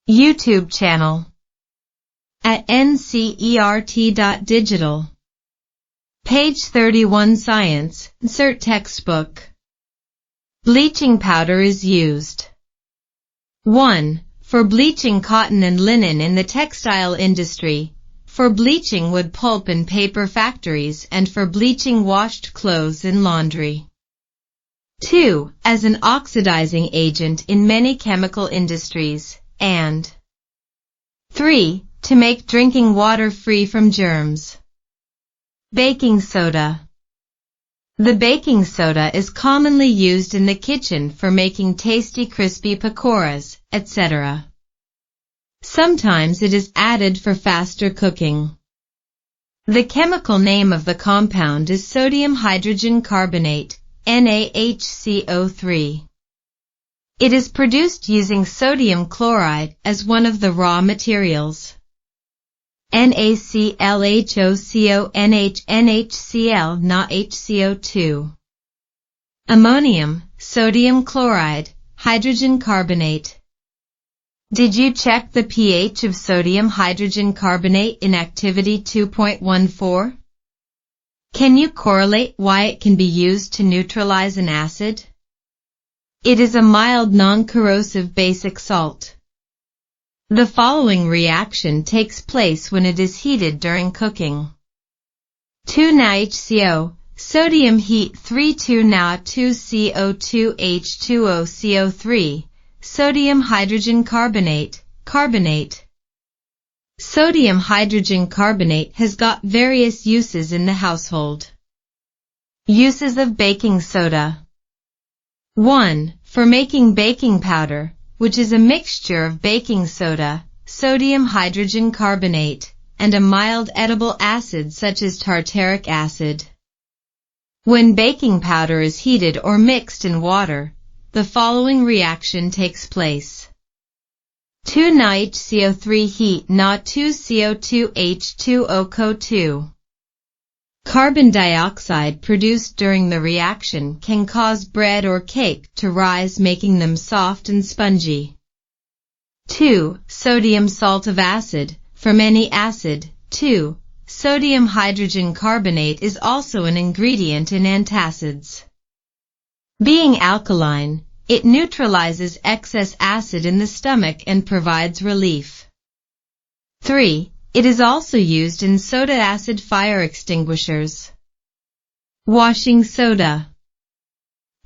YouTube channel at ncert.digital. Page 31 Science, Insert Textbook. Bleaching powder is used. 1. For bleaching cotton and linen in the textile industry, for bleaching wood pulp and paper factories, and for bleaching washed clothes in laundry. 2. As an oxidizing agent in many chemical industries, and 3. To make drinking water free from germs. Baking soda. The baking soda is commonly used in the kitchen for making tasty crispy pakoras, etc. Sometimes it is added for faster cooking. The chemical name of the compound is sodium hydrogencarbonate, NaHCO3. It is produced using sodium chloride as one of the raw materials. NaClHOCO not HCO2. Ammonium, sodium chloride, hydrogen carbonate. Did you check the pH of sodium hydrogen carbonate in Activity 2.14? Can you correlate why it can be used to neutralize an acid? It is a mild non-corrosive basic salt. The following reaction takes place when it is heated during cooking. 2 NaHCO, sodium heat 3 2 Na2CO2H2O CO3, sodium hydrogen carbonate, carbonate. Sodium hydrogen carbonate has got various uses in the household. Uses of baking soda. 1. For making baking powder, which is a mixture of baking soda, sodium hydrogen carbonate, and a mild edible acid such as tartaric acid. When baking powder is heated or mixed in water, the following reaction takes place. 2 NaHCO3 heat Na2CO2H2O2. Carbon dioxide produced during the reaction can cause bread or cake to rise, making them soft and spongy. 2. Sodium salt of acid. From any acid. 2. Sodium hydrogen carbonate is also an ingredient in antacids. Being alkaline, it neutralizes excess acid in the stomach and provides relief. 3. It is also used in soda acid fire extinguishers. Washing soda.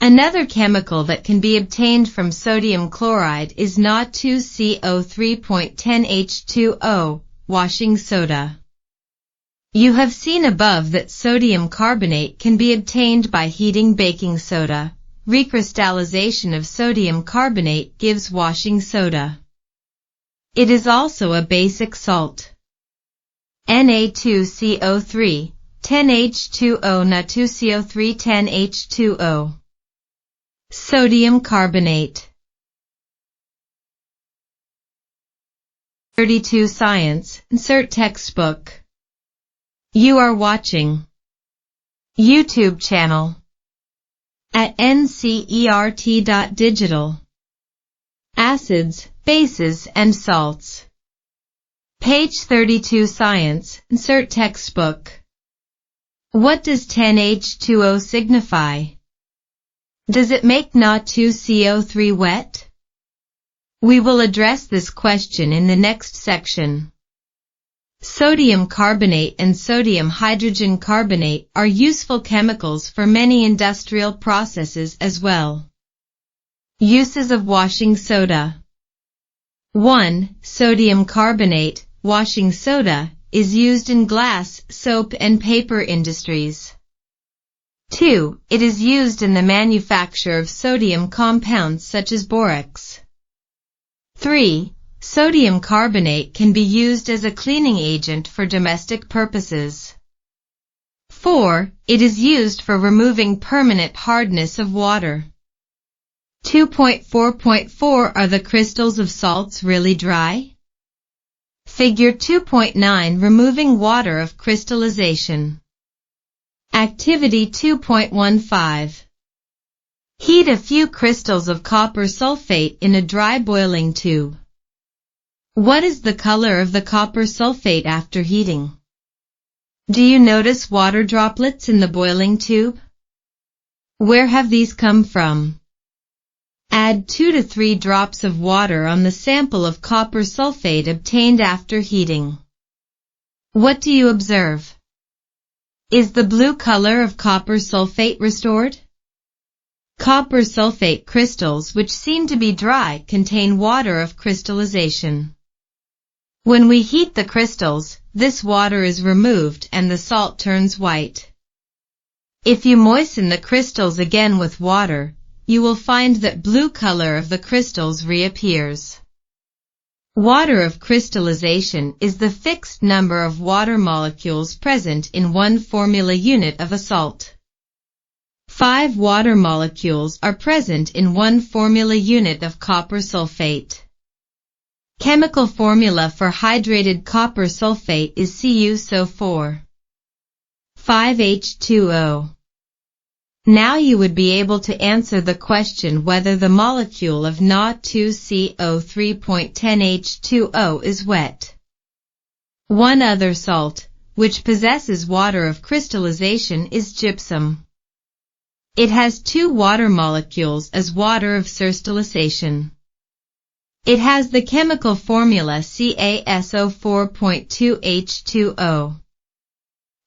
Another chemical that can be obtained from sodium chloride is Na2CO3.10H2O, washing soda. You have seen above that sodium carbonate can be obtained by heating baking soda. Recrystallization of sodium carbonate gives washing soda. It is also a basic salt. Na2CO3, 10H2O Na2CO3 10H2O. Sodium carbonate. 32 Science, Insert Textbook. You are watching YouTube channel at ncert.digital. Acids, bases, and salts. Page 32 Science, Insert Textbook. What does 10H2O signify? Does it make Na2CO3 wet? We will address this question in the next section. Sodium carbonate and sodium hydrogen carbonate are useful chemicals for many industrial processes as well. Uses of washing soda. 1. Sodium carbonate, washing soda, is used in glass, soap, and paper industries. 2. It is used in the manufacture of sodium compounds such as borax. 3. Sodium carbonate can be used as a cleaning agent for domestic purposes. 4. It is used for removing permanent hardness of water. 2.4.4 Are the crystals of salts really dry? Figure 2.9 Removing water of crystallization. Activity 2.15. Heat a few crystals of copper sulfate in a dry boiling tube. What is the color of the copper sulfate after heating? Do you notice water droplets in the boiling tube? Where have these come from? Add 2 to 3 drops of water on the sample of copper sulfate obtained after heating. What do you observe? Is the blue color of copper sulfate restored? Copper sulfate crystals, which seem to be dry, contain water of crystallization. When we heat the crystals, this water is removed and the salt turns white. If you moisten the crystals again with water, you will find that blue color of the crystals reappears. Water of crystallization is the fixed number of water molecules present in 1 formula unit of a salt. 5 water molecules are present in 1 formula unit of copper sulfate. Chemical formula for hydrated copper sulfate is CuSO4. 5H2O. Now you would be able to answer the question whether the molecule of Na2CO3.10H2O is wet. One other salt, which possesses water of crystallization, is gypsum. It has 2 water molecules as water of crystallization. It has the chemical formula CaSO4.2H2O.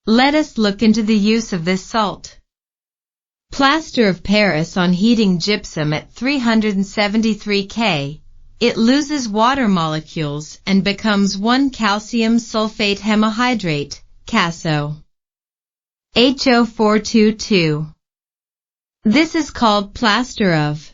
Let us look into the use of this salt. Plaster of Paris on heating gypsum at 373 K, it loses water molecules and becomes 1 calcium sulfate hemihydrate, CaSO. HO422. This is called plaster of